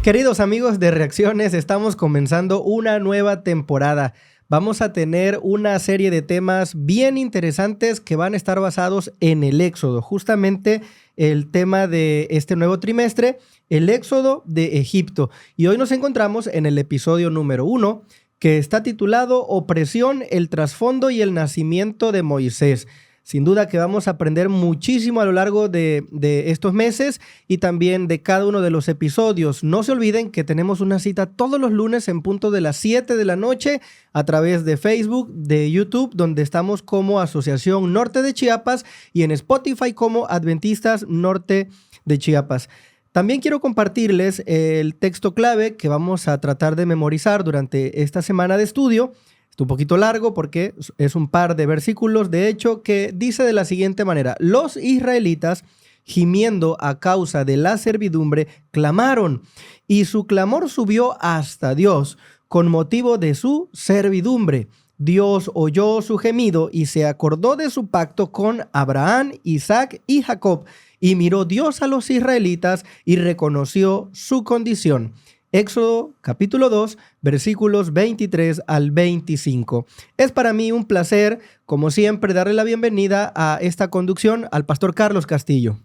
Queridos amigos de Reacciones, estamos comenzando una nueva temporada. Vamos a tener una serie de temas bien interesantes que van a estar basados en el Éxodo. Justamente el tema de este nuevo trimestre, el Éxodo de Egipto. Y hoy nos encontramos en el episodio número 1, que está titulado Opresión, el trasfondo y el nacimiento de Moisés. Sin duda que vamos a aprender muchísimo a lo largo de estos meses y también de cada uno de los episodios. No se olviden que tenemos una cita todos los lunes en punto de las 7 de la noche a través de Facebook, de YouTube, donde estamos como Asociación Norte de Chiapas, y en Spotify como Adventistas Norte de Chiapas. También quiero compartirles el texto clave que vamos a tratar de memorizar durante esta semana de estudio. Es un poquito largo porque es un par de versículos, de hecho, que dice de la siguiente manera: los israelitas, gimiendo a causa de la servidumbre, clamaron, y su clamor subió hasta Dios con motivo de su servidumbre. Dios oyó su gemido y se acordó de su pacto con Abraham, Isaac y Jacob, y miró Dios a los israelitas y reconoció su condición. Éxodo capítulo 2, versículos 23 al 25. Es para mí un placer, como siempre, darle la bienvenida a esta conducción al pastor Carlos Castillo.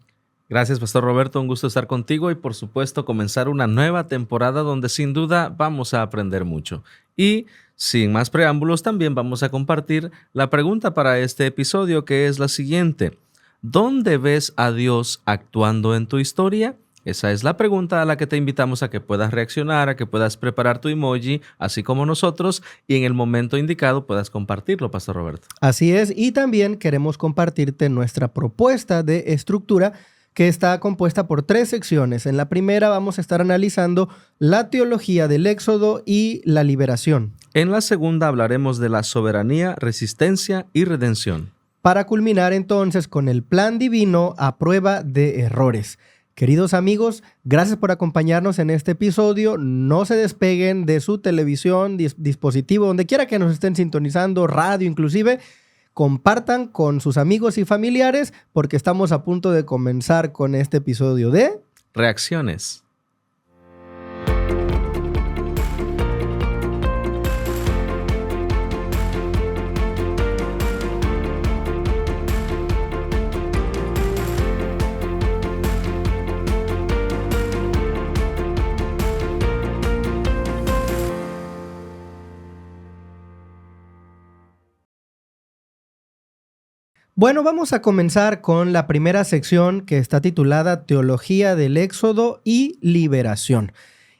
Gracias, Pastor Roberto. Un gusto estar contigo y, por supuesto, comenzar una nueva temporada donde sin duda vamos a aprender mucho. Y sin más preámbulos, también vamos a compartir la pregunta para este episodio, que es la siguiente: ¿dónde ves a Dios actuando en tu historia? Esa es la pregunta a la que te invitamos a que puedas reaccionar, a que puedas preparar tu emoji, así como nosotros, y en el momento indicado puedas compartirlo, Pastor Roberto. Así es, y también queremos compartirte nuestra propuesta de estructura, que está compuesta por 3 secciones. En la primera vamos a estar analizando la teología del Éxodo y la liberación. En la segunda hablaremos de la soberanía, resistencia y redención, para culminar entonces con el plan divino a prueba de errores. Queridos amigos, gracias por acompañarnos en este episodio. No se despeguen de su televisión, dispositivo, donde quiera que nos estén sintonizando, radio inclusive. Compartan con sus amigos y familiares, porque estamos a punto de comenzar con este episodio de Reacciones. Bueno, vamos a comenzar con la primera sección, que está titulada Teología del Éxodo y Liberación.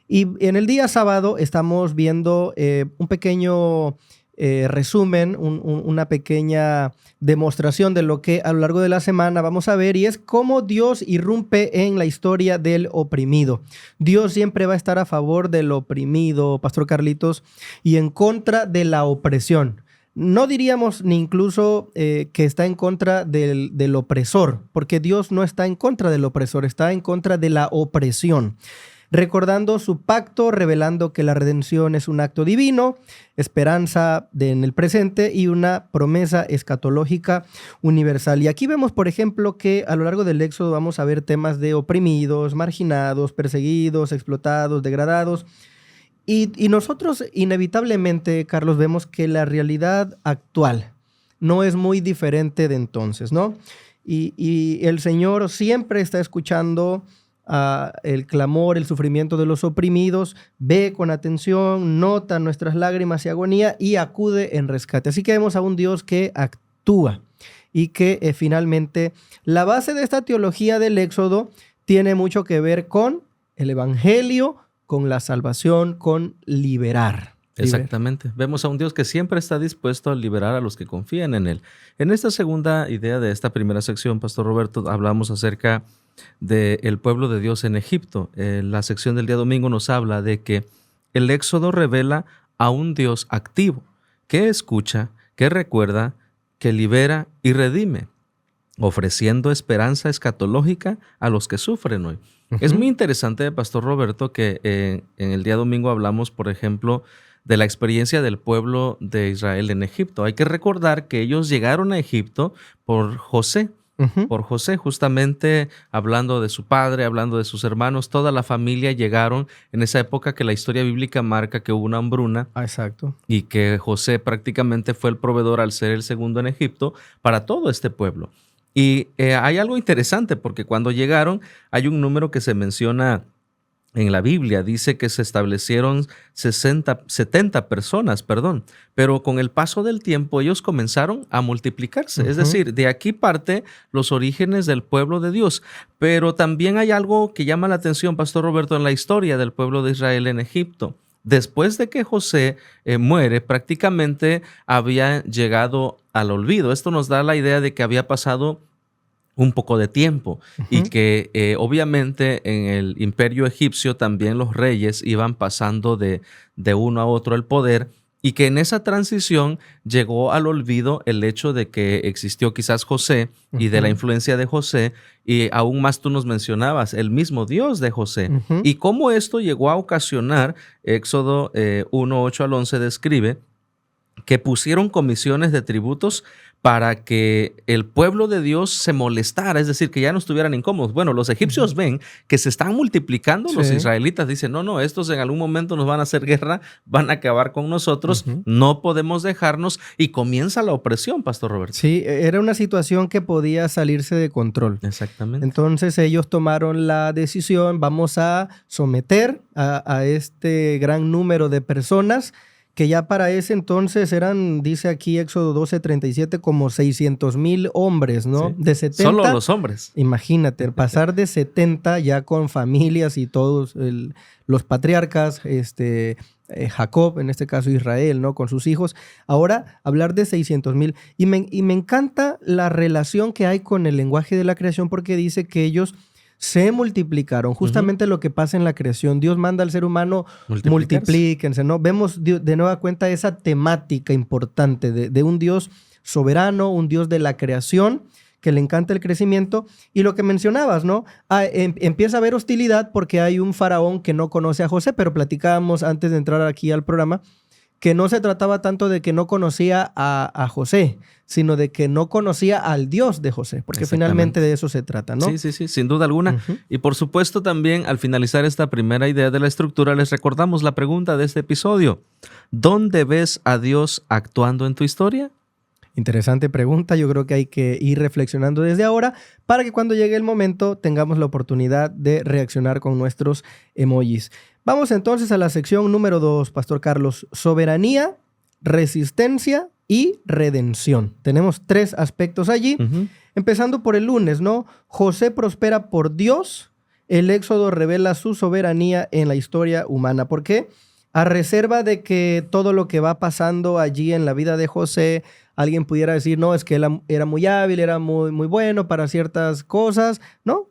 Y en el día sábado estamos viendo un pequeño resumen, una pequeña demostración de lo que a lo largo de la semana vamos a ver, y es cómo Dios irrumpe en la historia del oprimido. Dios siempre va a estar a favor del oprimido, Pastor Carlitos, y en contra de la opresión. No diríamos ni incluso que está en contra del opresor, porque Dios no está en contra del opresor, está en contra de la opresión. Recordando su pacto, revelando que la redención es un acto divino, esperanza en el presente y una promesa escatológica universal. Y aquí vemos, por ejemplo, que a lo largo del Éxodo vamos a ver temas de oprimidos, marginados, perseguidos, explotados, degradados. Y nosotros inevitablemente, Carlos, vemos que la realidad actual no es muy diferente de entonces, ¿no? Y el Señor siempre está escuchando el clamor, el sufrimiento de los oprimidos, ve con atención, nota nuestras lágrimas y agonía y acude en rescate. Así que vemos a un Dios que actúa y que finalmente la base de esta teología del Éxodo tiene mucho que ver con el Evangelio, con la salvación, con liberar. Exactamente. Vemos a un Dios que siempre está dispuesto a liberar a los que confían en Él. En esta segunda idea de esta primera sección, Pastor Roberto, hablamos acerca del pueblo de Dios en Egipto. La sección del día domingo nos habla de que el Éxodo revela a un Dios activo, que escucha, que recuerda, que libera y redime, ofreciendo esperanza escatológica a los que sufren hoy. Es muy interesante, Pastor Roberto, que en el día domingo hablamos, por ejemplo, de la experiencia del pueblo de Israel en Egipto. Hay que recordar que ellos llegaron a Egipto por José. por José, justamente hablando de su padre, hablando de sus hermanos, toda la familia llegaron en esa época que la historia bíblica marca que hubo una hambruna. Exacto. Y que José prácticamente fue el proveedor al ser el segundo en Egipto para todo este pueblo. Y hay algo interesante porque cuando llegaron hay un número que se menciona en la Biblia, dice que se establecieron 70 personas, pero con el paso del tiempo ellos comenzaron a multiplicarse. Es decir, de aquí parte los orígenes del pueblo de Dios. Pero también hay algo que llama la atención, Pastor Roberto, en la historia del pueblo de Israel en Egipto. Después de que José muere, prácticamente había llegado al olvido. Esto nos da la idea de que había pasado un poco de tiempo y que obviamente en el imperio egipcio también los reyes iban pasando de uno a otro el poder y que en esa transición llegó al olvido el hecho de que existió quizás José y de la influencia de José y aún más tú nos mencionabas el mismo Dios de José y cómo esto llegó a ocasionar, Éxodo 1, 8 al 11 describe que pusieron comisiones de tributos para que el pueblo de Dios se molestara, es decir, que ya no estuvieran incómodos. Bueno, los egipcios ven que se están multiplicando, los israelitas dicen, no, estos en algún momento nos van a hacer guerra, van a acabar con nosotros, no podemos dejarnos y comienza la opresión, Pastor Roberto. Sí, era una situación que podía salirse de control. Exactamente. Entonces ellos tomaron la decisión, vamos a someter a este gran número de personas que ya para ese entonces eran, dice aquí Éxodo 12:37, como 600,000 hombres, ¿no? Sí. De 70. Solo los hombres. Imagínate, pasar de 70 ya con familias y todos los patriarcas, Jacob, en este caso Israel, ¿no? Con sus hijos. Ahora hablar de 600,000. Y me encanta la relación que hay con el lenguaje de la creación porque dice que ellos se multiplicaron. Justamente lo que pasa en la creación. Dios manda al ser humano, multiplíquense, ¿no? Vemos de nueva cuenta esa temática importante de un Dios soberano, un Dios de la creación, que le encanta el crecimiento. Y lo que mencionabas, ¿no? Empieza a haber hostilidad porque hay un faraón que no conoce a José, pero platicábamos antes de entrar aquí al programa que no se trataba tanto de que no conocía a José, sino de que no conocía al Dios de José, porque finalmente de eso se trata, ¿no? Sí, sin duda alguna. Y por supuesto también al finalizar esta primera idea de la estructura, les recordamos la pregunta de este episodio. ¿Dónde ves a Dios actuando en tu historia? Interesante pregunta, yo creo que hay que ir reflexionando desde ahora para que cuando llegue el momento tengamos la oportunidad de reaccionar con nuestros emojis. Vamos entonces a la sección número 2, Pastor Carlos. Soberanía, resistencia y redención. Tenemos 3 aspectos allí. Empezando por el lunes, ¿no? José prospera por Dios. El Éxodo revela su soberanía en la historia humana. ¿Por qué? A reserva de que todo lo que va pasando allí en la vida de José, alguien pudiera decir, no, es que él era muy hábil, era muy, muy bueno para ciertas cosas, ¿no?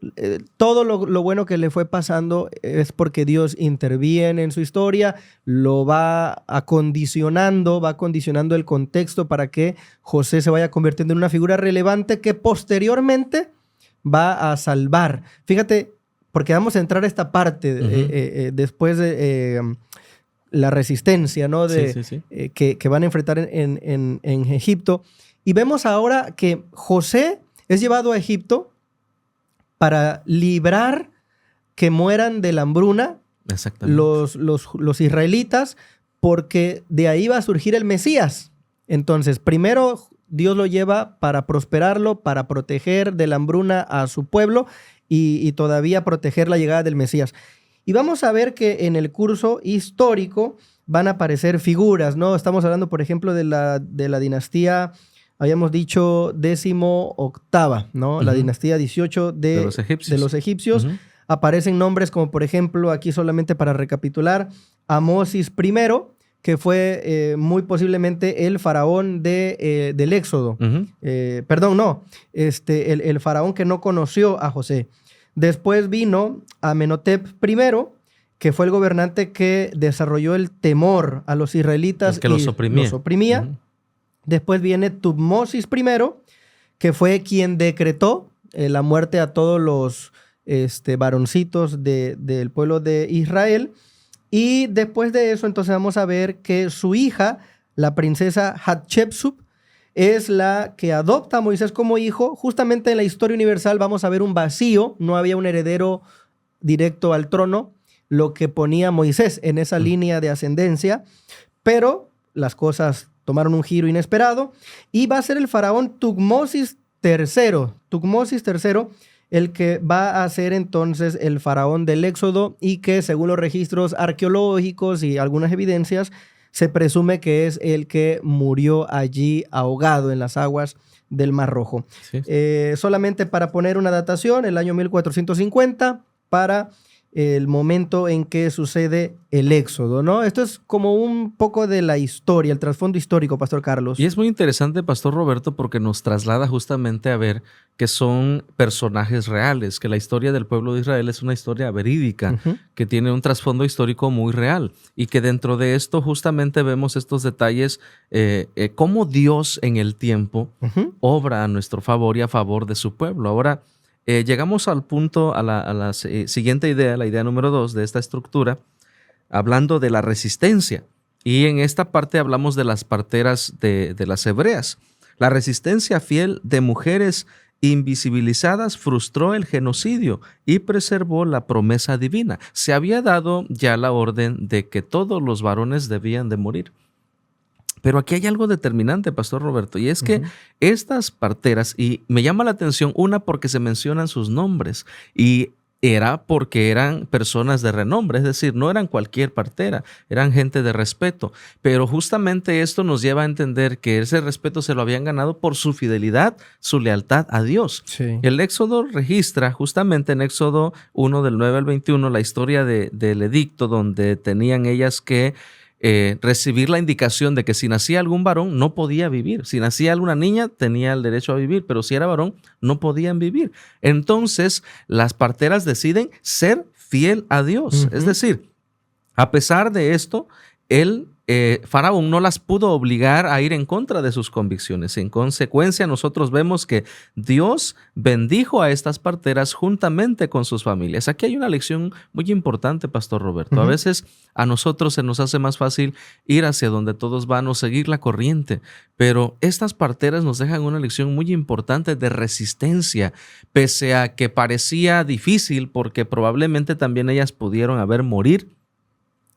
Todo lo bueno que le fue pasando es porque Dios interviene en su historia, lo va acondicionando el contexto para que José se vaya convirtiendo en una figura relevante que posteriormente va a salvar. Fíjate, porque vamos a entrar a esta parte después de... la resistencia, ¿no? Que van a enfrentar en Egipto. Y vemos ahora que José es llevado a Egipto para librar que mueran de la hambruna los israelitas, porque de ahí va a surgir el Mesías. Entonces, primero Dios lo lleva para prosperarlo, para proteger de la hambruna a su pueblo y todavía proteger la llegada del Mesías. Y vamos a ver que en el curso histórico van a aparecer figuras, ¿no? Estamos hablando, por ejemplo, de la dinastía, habíamos dicho 18ª, ¿no? La dinastía 18 de los egipcios. Aparecen nombres como, por ejemplo, aquí solamente para recapitular, Amosis I, que fue muy posiblemente el faraón del Éxodo. El faraón que no conoció a José. Después vino Amenhotep I, que fue el gobernante que desarrolló el temor a los israelitas que los oprimía. Después viene Tutmosis I, que fue quien decretó la muerte a todos los varoncitos del pueblo de Israel. Y después de eso, entonces vamos a ver que su hija, la princesa Hatshepsut, es la que adopta a Moisés como hijo. Justamente en la historia universal vamos a ver un vacío, no había un heredero directo al trono, lo que ponía a Moisés en esa línea de ascendencia, pero las cosas tomaron un giro inesperado y va a ser el faraón Tutmosis III, el que va a ser entonces el faraón del Éxodo y que según los registros arqueológicos y algunas evidencias se presume que es el que murió allí ahogado en las aguas del Mar Rojo. Sí. Solamente para poner una datación, el año 1450 para el momento en que sucede el Éxodo, ¿no? Esto es como un poco de la historia, el trasfondo histórico, Pastor Carlos. Y es muy interesante, Pastor Roberto, porque nos traslada justamente a ver que son personajes reales, que la historia del pueblo de Israel es una historia verídica, que tiene un trasfondo histórico muy real, y que dentro de esto justamente vemos estos detalles, cómo Dios en el tiempo obra a nuestro favor y a favor de su pueblo. Ahora, llegamos al punto, a la siguiente idea, la idea número 2 de esta estructura, hablando de la resistencia. Y en esta parte hablamos de las parteras de las hebreas. La resistencia fiel de mujeres invisibilizadas frustró el genocidio y preservó la promesa divina. Se había dado ya la orden de que todos los varones debían de morir. Pero aquí hay algo determinante, Pastor Roberto, y es que estas parteras, y me llama la atención, una porque se mencionan sus nombres, y era porque eran personas de renombre, es decir, no eran cualquier partera, eran gente de respeto. Pero justamente esto nos lleva a entender que ese respeto se lo habían ganado por su fidelidad, su lealtad a Dios. Sí. El Éxodo registra justamente en Éxodo 1 del 9 al 21 la historia del edicto donde tenían ellas que recibir la indicación de que si nacía algún varón no podía vivir. Si nacía alguna niña tenía el derecho a vivir, pero si era varón no podían vivir. Entonces las parteras deciden ser fiel a Dios. Es decir, a pesar de esto, Faraón no las pudo obligar a ir en contra de sus convicciones. En consecuencia, nosotros vemos que Dios bendijo a estas parteras juntamente con sus familias. Aquí hay una lección muy importante, Pastor Roberto. A veces a nosotros se nos hace más fácil ir hacia donde todos van o seguir la corriente, pero estas parteras nos dejan una lección muy importante de resistencia, pese a que parecía difícil, porque probablemente también ellas pudieron haber morir,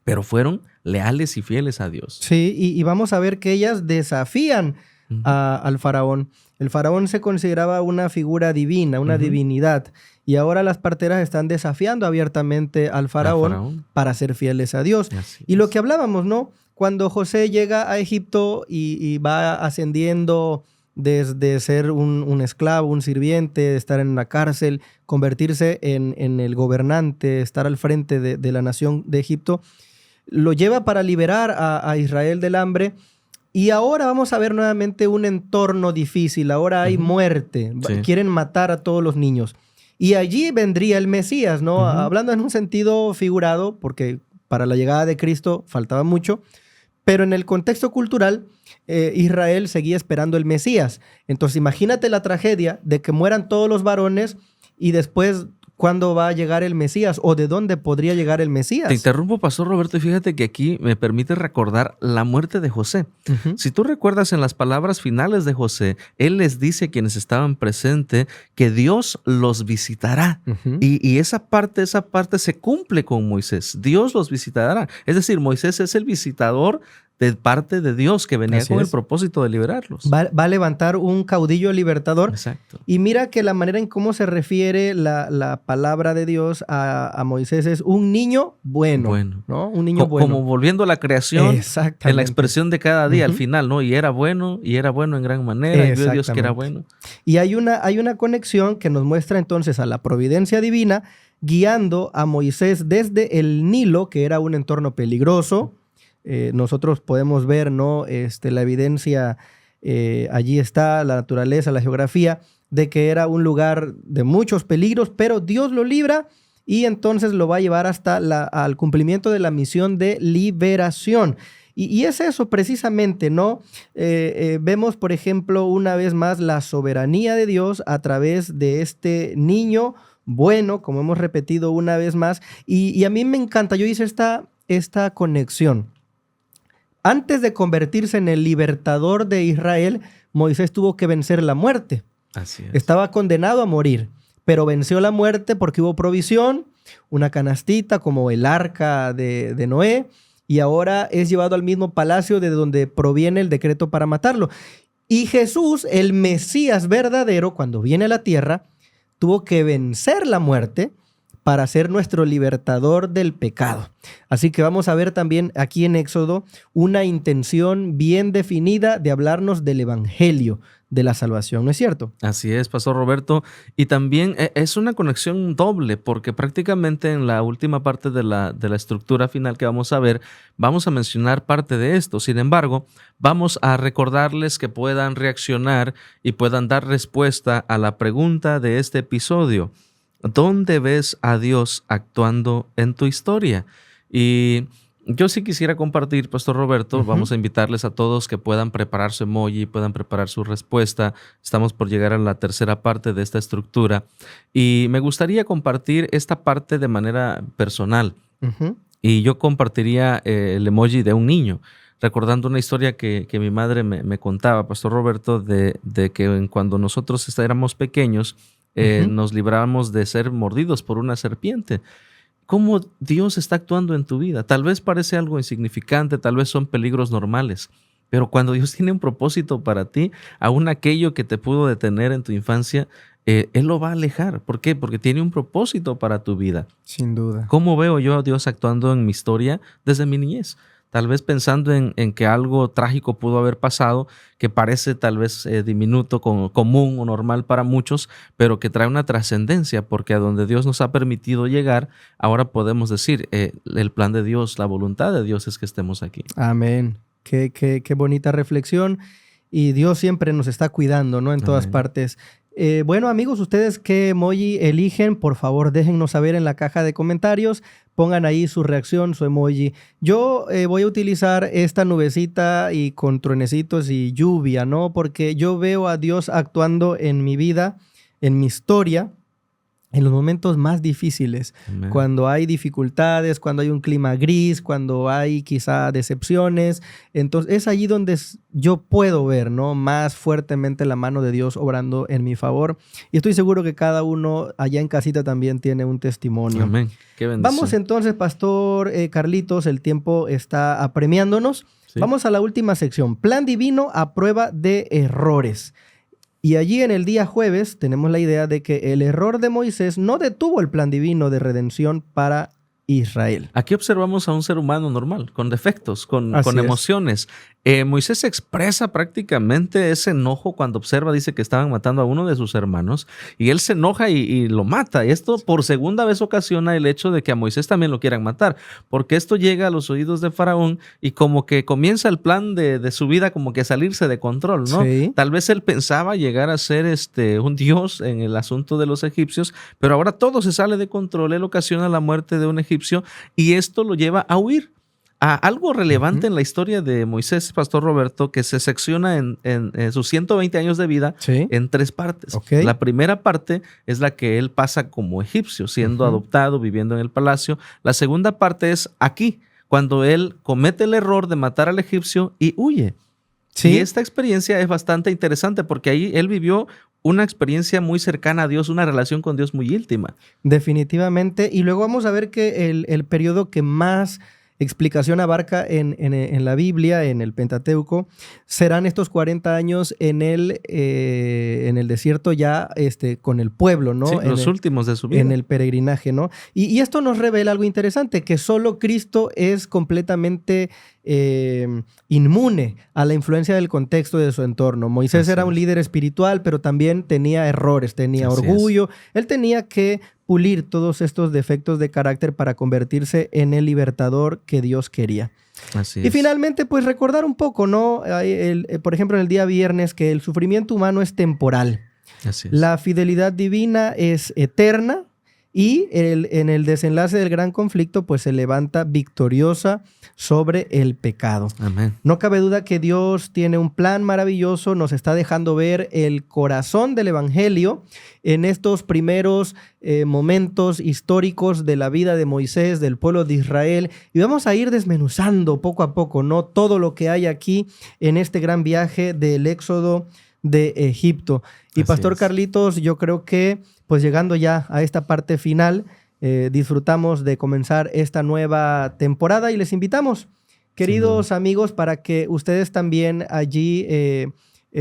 pero fueron leales y fieles a Dios. Sí, y vamos a ver que ellas desafían al faraón. El faraón se consideraba una figura divina, una divinidad, y ahora las parteras están desafiando abiertamente al faraón para ser fieles a Dios. Y lo que hablábamos, ¿no? Cuando José llega a Egipto y va ascendiendo desde ser un esclavo, un sirviente, estar en la cárcel, convertirse en el gobernante, estar al frente de la nación de Egipto, lo lleva para liberar a Israel del hambre. Y ahora vamos a ver nuevamente un entorno difícil. Ahora hay muerte. Sí. Quieren matar a todos los niños. Y allí vendría el Mesías, ¿no? Hablando en un sentido figurado, porque para la llegada de Cristo faltaba mucho. Pero en el contexto cultural, Israel seguía esperando el Mesías. Entonces imagínate la tragedia de que mueran todos los varones y después, ¿cuándo va a llegar el Mesías? ¿O de dónde podría llegar el Mesías? Te interrumpo, Pastor Roberto, y fíjate que aquí me permite recordar la muerte de José. Si tú recuerdas en las palabras finales de José, él les dice a quienes estaban presentes que Dios los visitará. Y esa parte se cumple con Moisés. Dios los visitará. Es decir, Moisés es el visitador de parte de Dios que venía con el propósito de liberarlos. Va a levantar un caudillo libertador. Exacto. Y mira que la manera en cómo se refiere la palabra de Dios a Moisés es un niño bueno, ¿no? Un niño bueno. Como volviendo a la creación en la expresión de cada día al final, ¿no? Y era bueno en gran manera, y vio Dios que era bueno. Y hay una conexión que nos muestra entonces a la providencia divina guiando a Moisés desde el Nilo, que era un entorno peligroso. Nosotros podemos ver, ¿no? La evidencia, allí está la naturaleza, la geografía, de que era un lugar de muchos peligros, pero Dios lo libra y entonces lo va a llevar hasta al cumplimiento de la misión de liberación. Y es eso precisamente, ¿no? Vemos, por ejemplo, una vez más la soberanía de Dios a través de este niño bueno, como hemos repetido una vez más. Y a mí me encanta, yo hice esta conexión. Antes de convertirse en el libertador de Israel, Moisés tuvo que vencer la muerte. Así es. Estaba condenado a morir, pero venció la muerte porque hubo provisión, una canastita como el arca de Noé, y ahora es llevado al mismo palacio de donde proviene el decreto para matarlo. Y Jesús, el Mesías verdadero, cuando viene a la tierra, tuvo que vencer la muerte para ser nuestro libertador del pecado. Así que vamos a ver también aquí en Éxodo una intención bien definida de hablarnos del evangelio de la salvación, ¿no es cierto? Así es, Pastor Roberto. Y también es una conexión doble, porque prácticamente en la última parte de la estructura final que vamos a ver, vamos a mencionar parte de esto. Sin embargo, vamos a recordarles que puedan reaccionar y puedan dar respuesta a la pregunta de este episodio. ¿Dónde ves a Dios actuando en tu historia? Y yo sí quisiera compartir, Pastor Roberto, vamos a invitarles a todos que puedan preparar su emoji, puedan preparar su respuesta. Estamos por llegar a la tercera parte de esta estructura y me gustaría compartir esta parte de manera personal. Y yo compartiría el emoji de un niño, recordando una historia que mi madre me contaba, Pastor Roberto, de que cuando nosotros éramos pequeños, nos librábamos de ser mordidos por una serpiente. ¿Cómo Dios está actuando en tu vida? Tal vez parece algo insignificante, tal vez son peligros normales, pero cuando Dios tiene un propósito para ti, aún aquello que te pudo detener en tu infancia, Él lo va a alejar. ¿Por qué? Porque tiene un propósito para tu vida. Sin duda. ¿Cómo veo yo a Dios actuando en mi historia desde mi niñez? Tal vez pensando en que algo trágico pudo haber pasado, que parece tal vez diminuto, común o normal para muchos, pero que trae una trascendencia, porque a donde Dios nos ha permitido llegar, ahora podemos decir, el plan de Dios, la voluntad de Dios es que estemos aquí. Amén. Qué bonita reflexión. Y Dios siempre nos está cuidando, ¿no? En todas partes. Bueno, amigos, ustedes qué emoji eligen, por favor, déjennos saber en la caja de comentarios. Pongan ahí su reacción, su emoji. Yo voy a utilizar esta nubecita y con truenecitos y lluvia, ¿no? Porque yo veo a Dios actuando en mi vida, en mi historia, en los momentos más difíciles. Amén. Cuando hay dificultades, cuando hay un clima gris, cuando hay quizá decepciones. Entonces es allí donde yo puedo ver, ¿no? Más fuertemente la mano de Dios obrando en mi favor. Y estoy seguro que cada uno allá en casita también tiene un testimonio. Amén. Qué bendición. Vamos entonces, Pastor Carlitos, el tiempo está apremiándonos. Sí. Vamos a la última sección. Plan divino a prueba de errores. Y allí en el día jueves tenemos la idea de que el error de Moisés no detuvo el plan divino de redención para Israel. Aquí observamos a un ser humano normal, con defectos, con Así es. emociones. Moisés expresa prácticamente ese enojo cuando observa, dice que estaban matando a uno de sus hermanos, y él se enoja y lo mata. Y esto por segunda vez ocasiona el hecho de que a Moisés también lo quieran matar, porque esto llega a los oídos de Faraón y como que comienza el plan de su vida como que a salirse de control, ¿no? Sí. Tal vez él pensaba llegar a ser un dios en el asunto de los egipcios, pero ahora todo se sale de control. Él ocasiona la muerte de un egipcio y esto lo lleva a huir. Algo relevante en la historia de Moisés, Pastor Roberto, que se secciona en sus 120 años de vida en tres partes. Okay. La primera parte es la que él pasa como egipcio, siendo adoptado, viviendo en el palacio. La segunda parte es aquí, cuando él comete el error de matar al egipcio y huye. Sí. Y esta experiencia es bastante interesante porque ahí él vivió una experiencia muy cercana a Dios, una relación con Dios muy íntima. Definitivamente. Y luego vamos a ver que el periodo que más explicación abarca en la Biblia, en el Pentateuco, serán estos 40 años en el desierto ya con el pueblo, ¿no? Sí, los últimos de su vida. En el peregrinaje, ¿no? Y esto nos revela algo interesante, que solo Cristo es completamente inmune a la influencia del contexto de su entorno. Moisés era un líder espiritual, pero también tenía errores, tenía orgullo. Él tenía que pulir todos estos defectos de carácter para convertirse en el libertador que Dios quería. Así y es. finalmente, pues recordar un poco, ¿no? Por ejemplo, en el día viernes, que el sufrimiento humano es temporal. Así es. La fidelidad divina es eterna y en el desenlace del gran conflicto pues se levanta victoriosa sobre el pecado. Amén. No cabe duda que Dios tiene un plan maravilloso, nos está dejando ver el corazón del evangelio en estos primeros momentos históricos de la vida de Moisés, del pueblo de Israel, y vamos a ir desmenuzando poco a poco, ¿no?, todo lo que hay aquí en este gran viaje del éxodo de Egipto. Y Así Pastor es. Carlitos, yo creo que pues llegando ya a esta parte final, disfrutamos de comenzar esta nueva temporada y les invitamos, queridos amigos, para que ustedes también allí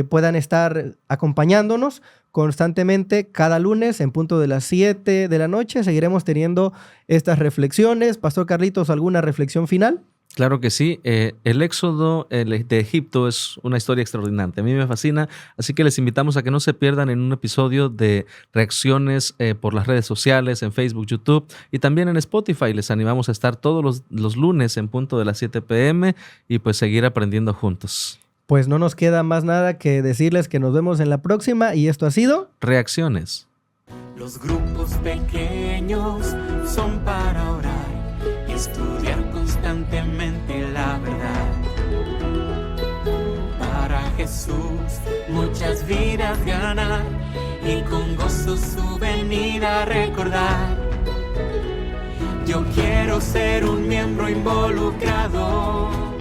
puedan estar acompañándonos constantemente cada lunes en punto de las 7 de la noche. Seguiremos teniendo estas reflexiones. Pastor Carlitos, ¿alguna reflexión final? Claro que sí. El éxodo de Egipto es una historia extraordinaria. A mí me fascina, así que les invitamos a que no se pierdan en un episodio de reacciones por las redes sociales, en Facebook, YouTube y también en Spotify. Les animamos a estar todos los lunes en punto de las 7 p.m. y pues seguir aprendiendo juntos. Pues no nos queda más nada que decirles que nos vemos en la próxima y esto ha sido Reacciones. Los grupos pequeños son para orar y estudiar constantemente la verdad. Para Jesús muchas vidas ganar y con gozo su venida recordar. Yo quiero ser un miembro involucrado